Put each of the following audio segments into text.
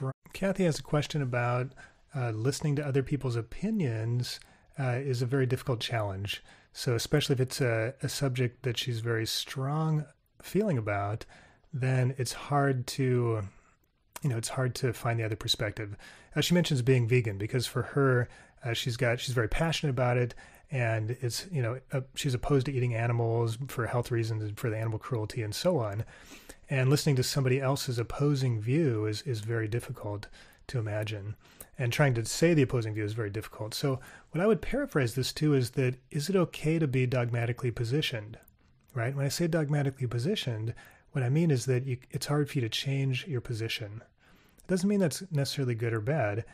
strong. Kathy has a question about listening to other people's opinions is a very difficult challenge. So especially if it's a subject that she's very strong feeling about, then it's hard to, it's hard to find the other perspective. She mentions being vegan because for her, she's very passionate about it, and it's, she's opposed to eating animals for health reasons and for the animal cruelty and so on. And listening to somebody else's opposing view is very difficult to imagine. And trying to say the opposing view is very difficult. So what I would paraphrase this to is that, is it okay to be dogmatically positioned, right? When I say dogmatically positioned, what I mean is that it's hard for you to change your position. It doesn't mean that's necessarily good or bad.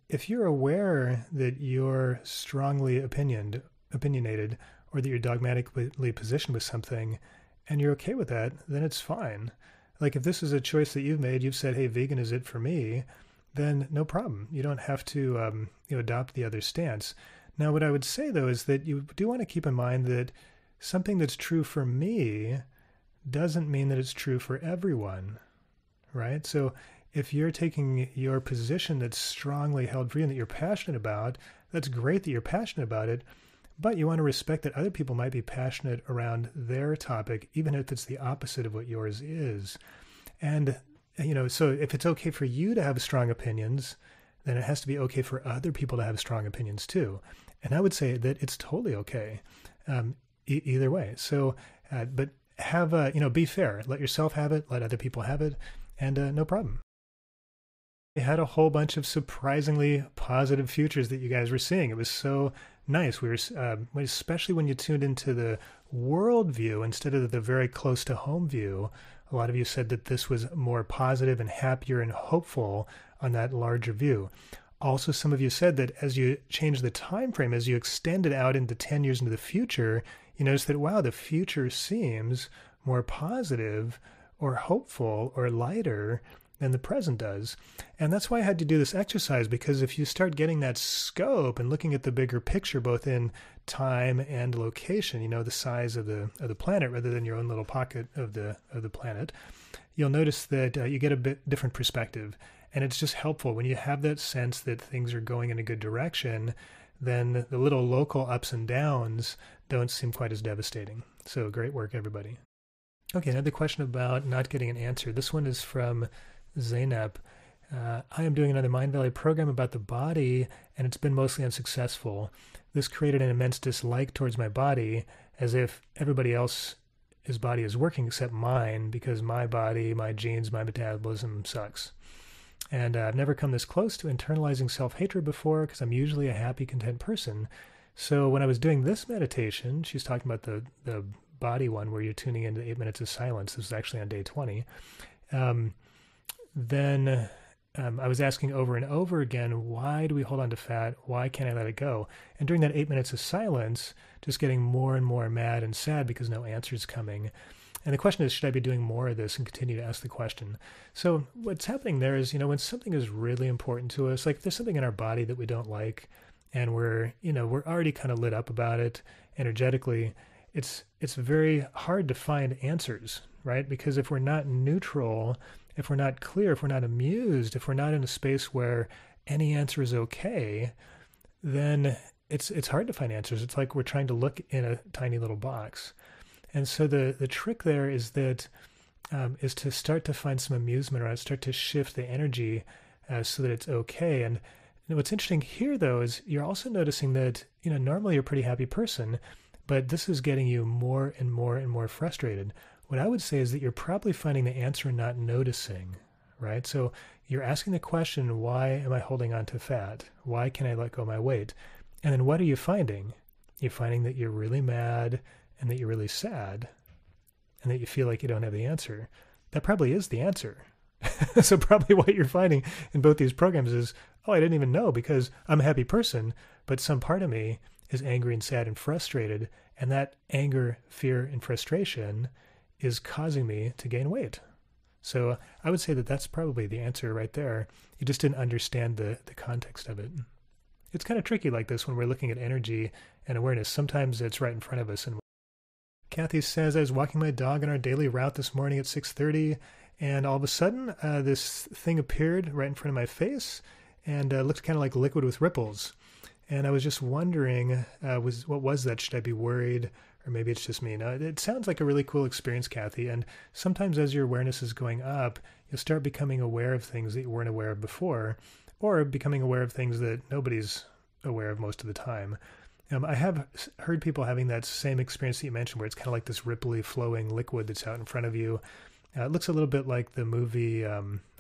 If you're aware that you're strongly opinionated, or that you're dogmatically positioned with something, and you're okay with that, then it's fine. Like if this is a choice that you've made, you've said, hey, vegan is it for me, then no problem. You don't have to adopt the other stance. Now, what I would say, though, is that you do want to keep in mind that something that's true for me doesn't mean that it's true for everyone, right? So if you're taking your position that's strongly held for you and that you're passionate about, that's great that you're passionate about it, but you want to respect that other people might be passionate around their topic, even if it's the opposite of what yours is. And so if it's okay for you to have strong opinions, then it has to be okay for other people to have strong opinions too. And I would say that it's totally okay, either way. So, but have be fair. Let yourself have it. Let other people have it, and no problem. We had a whole bunch of surprisingly positive futures that you guys were seeing. It was so nice. We were, especially when you tuned into the world view instead of the very close to home view. A lot of you said that this was more positive and happier and hopeful on that larger view. Also, some of you said that as you change the time frame, as you extend it out into 10 years into the future, you notice that, wow, the future seems more positive or hopeful or lighter than the present does. And that's why I had to do this exercise, because if you start getting that scope and looking at the bigger picture, both in time and location, the size of the planet rather than your own little pocket of the planet, you'll notice that you get a bit different perspective. And it's just helpful when you have that sense that things are going in a good direction, then the little local ups and downs don't seem quite as devastating. So great work, everybody. Okay, another question about not getting an answer. This one is from Zainab. I am doing another Mind Valley program about the body, and it's been mostly unsuccessful. This created an immense dislike towards my body, as if everybody else's body is working except mine, because my body, my genes, my metabolism sucks. And I've never come this close to internalizing self-hatred before, because I'm usually a happy, content person. So when I was doing this meditation, she's talking about the body one where you're tuning into 8 minutes of silence. This is actually on day 20. Then I was asking over and over again, why do we hold on to fat? Why can't I let it go? And during that 8 minutes of silence, just getting more and more mad and sad because no answer is coming. And the question is, should I be doing more of this, and continue to ask the question? So what's happening there is, when something is really important to us, like there's something in our body that we don't like, and we're already kind of lit up about it energetically, it's very hard to find answers, right? Because if we're not neutral, if we're not clear, if we're not amused, if we're not in a space where any answer is okay, then it's hard to find answers. It's like we're trying to look in a tiny little box. And so the trick there is that is to start to find some amusement around it, start to shift the energy so that it's okay. And what's interesting here, though, is you're also noticing that normally you're a pretty happy person, but this is getting you more and more and more frustrated. What I would say is that you're probably finding the answer and not noticing, right? So you're asking the question, why am I holding on to fat? Why can't I let go of my weight? And then what are you finding? You're finding that you're really mad and that you're really sad and that you feel like you don't have the answer. That probably is the answer. So probably what you're finding in both these programs is, oh, I didn't even know because I'm a happy person, but some part of me is angry and sad and frustrated, and that anger, fear, and frustration is causing me to gain weight. So I would say that that's probably the answer right there. You just didn't understand the context of it. It's kind of tricky like this when we're looking at energy and awareness. Sometimes it's right in front of us. And Kathy says, I was walking my dog on our daily route this morning at 6:30, And all of a sudden, this thing appeared right in front of my face and looked kind of like liquid with ripples. And I was just wondering, what was that? Should I be worried? Or maybe it's just me. Now, it sounds like a really cool experience, Kathy. And sometimes as your awareness is going up, you'll start becoming aware of things that you weren't aware of before, or becoming aware of things that nobody's aware of most of the time. I have heard people having that same experience that you mentioned, where it's kind of like this ripply flowing liquid that's out in front of you. It looks a little bit like the movie, I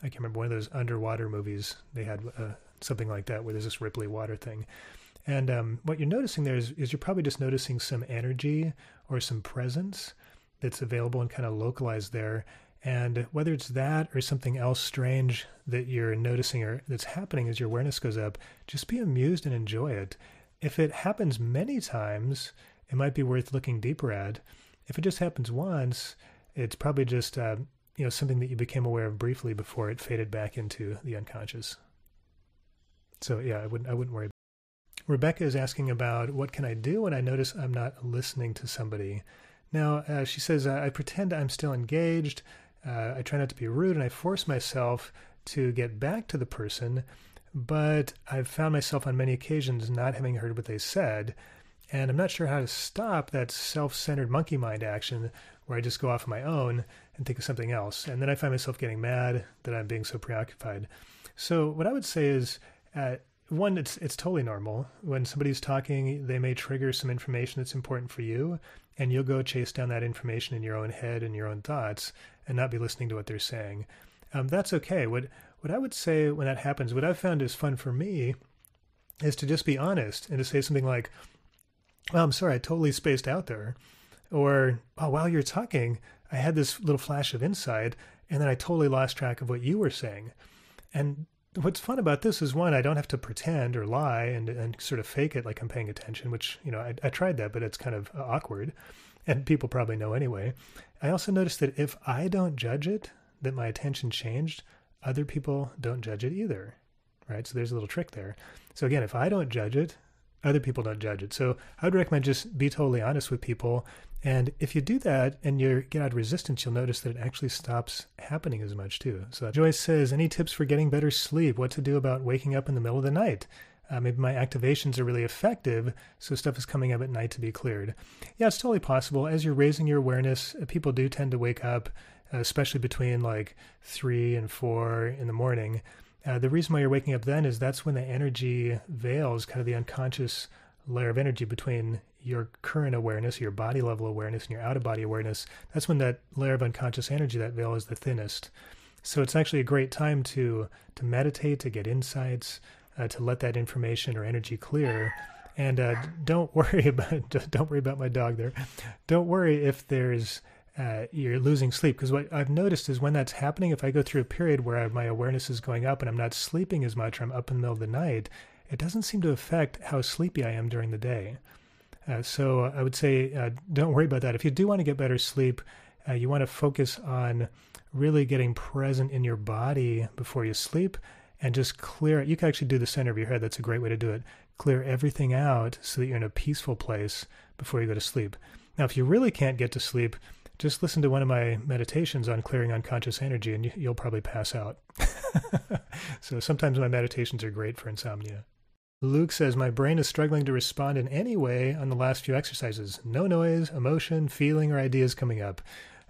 can't remember, one of those underwater movies. They had something like that, where there's this ripply water thing. And what you're noticing there is you're probably just noticing some energy or some presence that's available and kind of localized there. And whether it's that or something else strange that you're noticing or that's happening as your awareness goes up, just be amused and enjoy it. If it happens many times, it might be worth looking deeper at. If it just happens once, it's probably just something that you became aware of briefly before it faded back into the unconscious. So yeah, I wouldn't worry. Rebecca is asking about what can I do when I notice I'm not listening to somebody. Now, she says, I pretend I'm still engaged. I try not to be rude, and I force myself to get back to the person, but I've found myself on many occasions not having heard what they said, and I'm not sure how to stop that self-centered monkey mind action where I just go off on my own and think of something else, and then I find myself getting mad that I'm being so preoccupied. So what I would say is, one, it's totally normal. When somebody's talking, they may trigger some information that's important for you, and you'll go chase down that information in your own head and your own thoughts and not be listening to what they're saying. That's okay. What I would say when that happens, what I've found is fun for me is to just be honest and to say something like, well, I'm sorry, I totally spaced out there. Or, oh, while you're talking, I had this little flash of insight, and then I totally lost track of what you were saying. And what's fun about this is, one, I don't have to pretend or lie and sort of fake it like I'm paying attention, which, I tried that, but it's kind of awkward, and people probably know anyway. I also noticed that if I don't judge it, that my attention changed, other people don't judge it either, right? So there's a little trick there. So again, if I don't judge it, other people don't judge it. So I would recommend just be totally honest with people. And if you do that and you get out of resistance, you'll notice that it actually stops happening as much too. So Joyce says, any tips for getting better sleep? What to do about waking up in the middle of the night? Maybe my activations are really effective, so stuff is coming up at night to be cleared. Yeah, it's totally possible. As you're raising your awareness, people do tend to wake up, especially between like 3 and 4 in the morning. The reason why you're waking up then is that's when the energy veils, kind of the unconscious layer of energy between your current awareness, your body level awareness, and your out-of-body awareness. That's when that layer of unconscious energy, that veil, is the thinnest. So it's actually a great time to meditate, to get insights, to let that information or energy clear. And don't worry about my dog there. Don't worry if you're losing sleep, because what I've noticed is when that's happening, if I go through a period where my awareness is going up and I'm not sleeping as much, or I'm up in the middle of the night, it doesn't seem to affect how sleepy I am during the day. So I would say don't worry about that. If you do want to get better sleep, you want to focus on really getting present in your body before you sleep and just clear it. You can actually do the center of your head. That's a great way to do it. Clear everything out so that you're in a peaceful place before you go to sleep. Now, if you really can't get to sleep, just listen to one of my meditations on clearing unconscious energy, and you'll probably pass out. So sometimes my meditations are great for insomnia. Luke says, my brain is struggling to respond in any way on the last few exercises. No noise, emotion, feeling, or ideas coming up.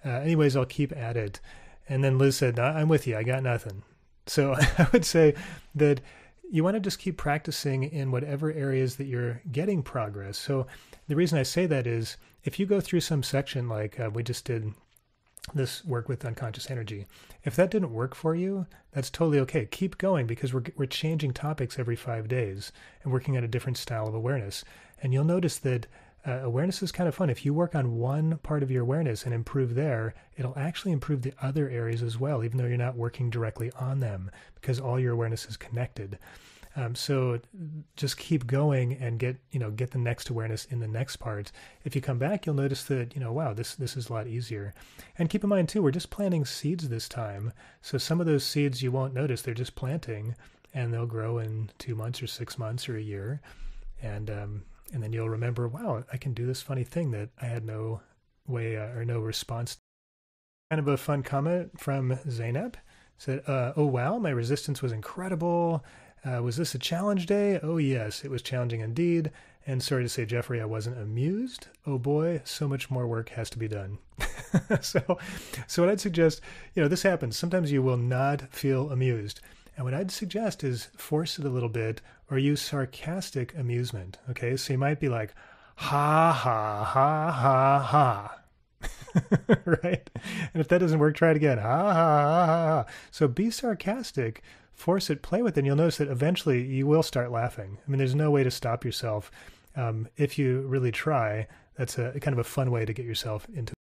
Anyways, I'll keep at it. And then Liz said, I'm with you. I got nothing. So I would say that you want to just keep practicing in whatever areas that you're getting progress. So the reason I say that is if you go through some section like we just did this work with unconscious energy, if that didn't work for you, that's totally okay. Keep going, because we're changing topics every 5 days and working at a different style of awareness. And you'll notice that awareness is kind of fun. If you work on one part of your awareness and improve there, it'll actually improve the other areas as well, even though you're not working directly on them, because all your awareness is connected. So just keep going and get the next awareness in the next part. If you come back, you'll notice that, wow, this is a lot easier. And keep in mind too, we're just planting seeds this time. So some of those seeds you won't notice, they're just planting, and they'll grow in 2 months or 6 months or a year. And then you'll remember, wow, I can do this funny thing that I had no way or no response Kind of a fun comment from Zainab. Said, oh wow, my resistance was incredible. Was this a challenge day? Oh yes, it was challenging indeed. And sorry to say, Jeffrey, I wasn't amused. Oh boy, so much more work has to be done. so, so what I'd suggest, this happens. Sometimes you will not feel amused. And what I'd suggest is force it a little bit or use sarcastic amusement. Okay, so you might be like, ha, ha, ha, ha, ha. Right? And if that doesn't work, try it again. Ha, ha, ha, ha, ha. So be sarcastic, force it, play with it, and you'll notice that eventually you will start laughing. I mean, there's no way to stop yourself if you really try. That's a kind of a fun way to get yourself into it.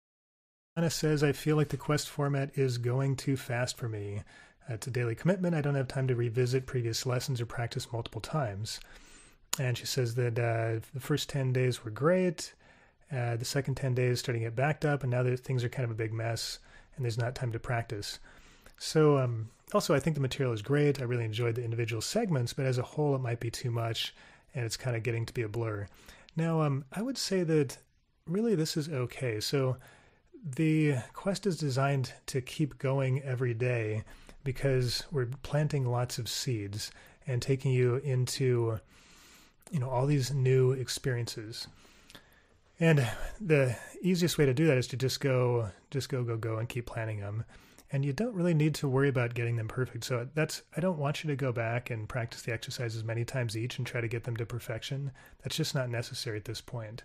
Anna says, I feel like the quest format is going too fast for me. It's a daily commitment. I don't have time to revisit previous lessons or practice multiple times. And she says that the first 10 days were great. The second 10 days starting to get backed up, and now that things are kind of a big mess and there's not time to practice. So also, I think the material is great. I really enjoyed the individual segments, but as a whole, it might be too much, and it's kind of getting to be a blur. Now, I would say that really this is okay. So the quest is designed to keep going every day because we're planting lots of seeds and taking you into, all these new experiences. And the easiest way to do that is to just go and keep planning them. And you don't really need to worry about getting them perfect. So I don't want you to go back and practice the exercises many times each and try to get them to perfection. That's just not necessary at this point.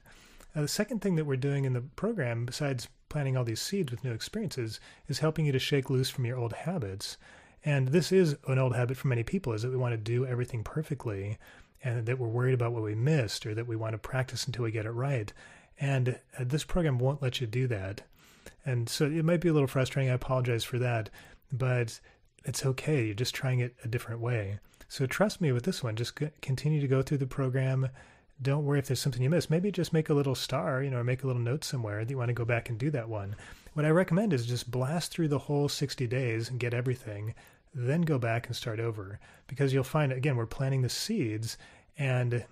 The second thing that we're doing in the program, besides planting all these seeds with new experiences, is helping you to shake loose from your old habits. And this is an old habit for many people, is that we want to do everything perfectly and that we're worried about what we missed or that we want to practice until we get it right. And this program won't let you do that. And so it might be a little frustrating. I apologize for that, but it's okay. You're just trying it a different way. So trust me with this one. Just continue to go through the program. Don't worry if there's something you miss. Maybe just make a little star, or make a little note somewhere that you want to go back and do that one. What I recommend is just blast through the whole 60 days and get everything, then go back and start over. Because you'll find, again, we're planting the seeds, and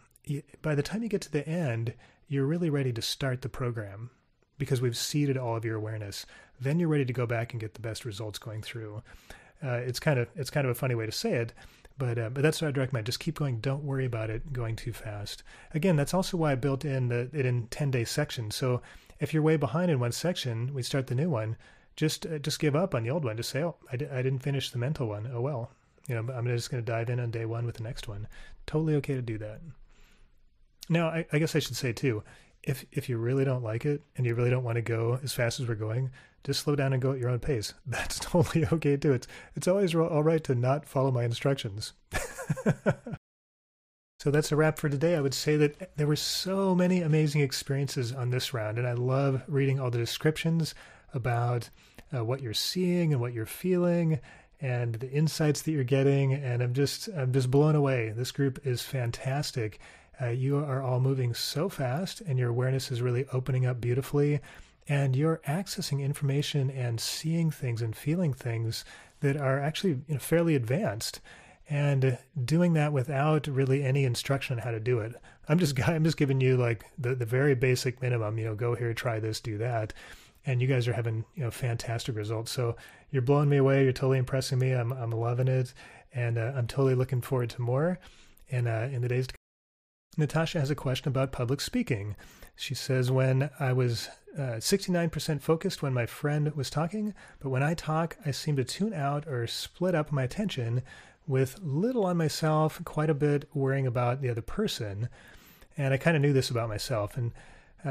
by the time you get to the end, you're really ready to start the program because we've seeded all of your awareness. Then you're ready to go back and get the best results going through. It's kind of a funny way to say it, but that's what I'd recommend. Just keep going. Don't worry about it going too fast. Again, that's also why I built in it in 10-day sections. So if you're way behind in one section, we start the new one. Just give up on the old one. Just say, oh, I didn't finish the mental one. Oh well, I'm just going to dive in on day one with the next one. Totally okay to do that. Now, I guess I should say too, if you really don't like it and you really don't want to go as fast as we're going, just slow down and go at your own pace. That's totally okay too. It's always all right to not follow my instructions. So that's a wrap for today. I would say that there were so many amazing experiences on this round, and I love reading all the descriptions about what you're seeing and what you're feeling and the insights that you're getting, and I'm just blown away. This group is fantastic. You are all moving so fast, and your awareness is really opening up beautifully, and you're accessing information and seeing things and feeling things that are actually fairly advanced, and doing that without really any instruction on how to do it. I'm just giving you like the very basic minimum. Go here, try this, do that, and you guys are having fantastic results. So you're blowing me away. You're totally impressing me. I'm loving it, and I'm totally looking forward to more in the days to come. Natasha has a question about public speaking. She says, when I was 69% focused when my friend was talking, but when I talk, I seem to tune out or split up my attention with little on myself, quite a bit worrying about the other person. And I kind of knew this about myself. And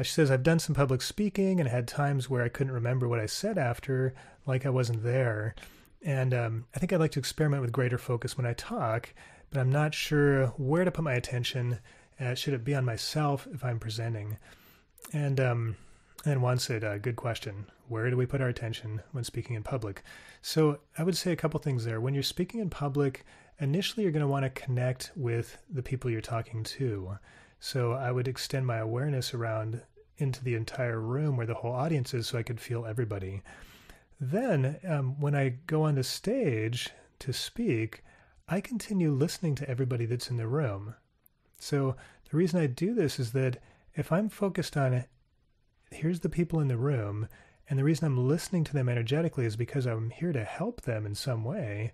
she says, I've done some public speaking and had times where I couldn't remember what I said after, like I wasn't there. And I think I'd like to experiment with greater focus when I talk, but I'm not sure where to put my attention. Should it be on myself if I'm presenting? And then Juan said, good question. Where do we put our attention when speaking in public? So I would say a couple things there. When you're speaking in public, initially you're going to want to connect with the people you're talking to. So I would extend my awareness around into the entire room where the whole audience is so I could feel everybody. Then when I go on the stage to speak, I continue listening to everybody that's in the room. So the reason I do this is that if I'm focused on, here's the people in the room, And the reason I'm listening to them energetically is because I'm here to help them in some way.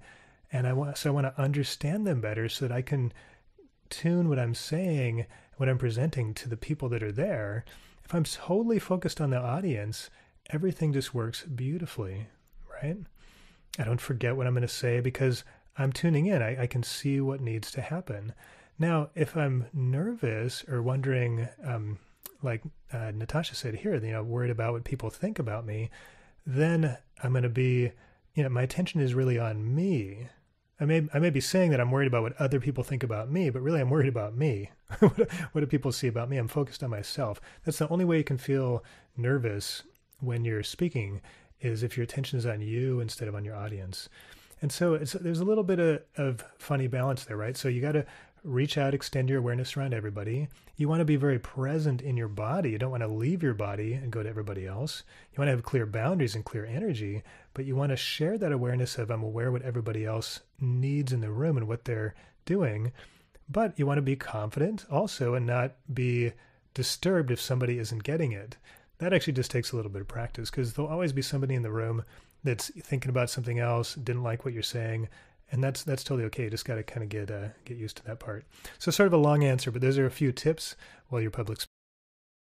And I want to understand them better so that I can tune what I'm saying, what I'm presenting to the people that are there. If I'm totally focused on the audience, everything just works beautifully, right? I don't forget what I'm going to say because I'm tuning in. I can see what needs to happen. Now, if I'm nervous or wondering, like Natasha said here, worried about what people think about me, then I'm going to be, my attention is really on me. I may be saying that I'm worried about what other people think about me, but really I'm worried about me. What do people see about me? I'm focused on myself. That's the only way you can feel nervous when you're speaking, is if your attention is on you instead of on your audience. And so there's a little bit of funny balance there, right? So you got to reach out, extend your awareness around everybody. You want to be very present in your body. You don't want to leave your body and go to everybody else. You want to have clear boundaries and clear energy, but you want to share that awareness of I'm aware what everybody else needs in the room and what they're doing. But you want to be confident also and not be disturbed if somebody isn't getting it. That actually just takes a little bit of practice, because there'll always be somebody in the room that's thinking about something else, didn't like what you're saying. And that's totally okay. You just got to kind of get used to that part. So sort of a long answer, but those are a few tips while you're public speaking.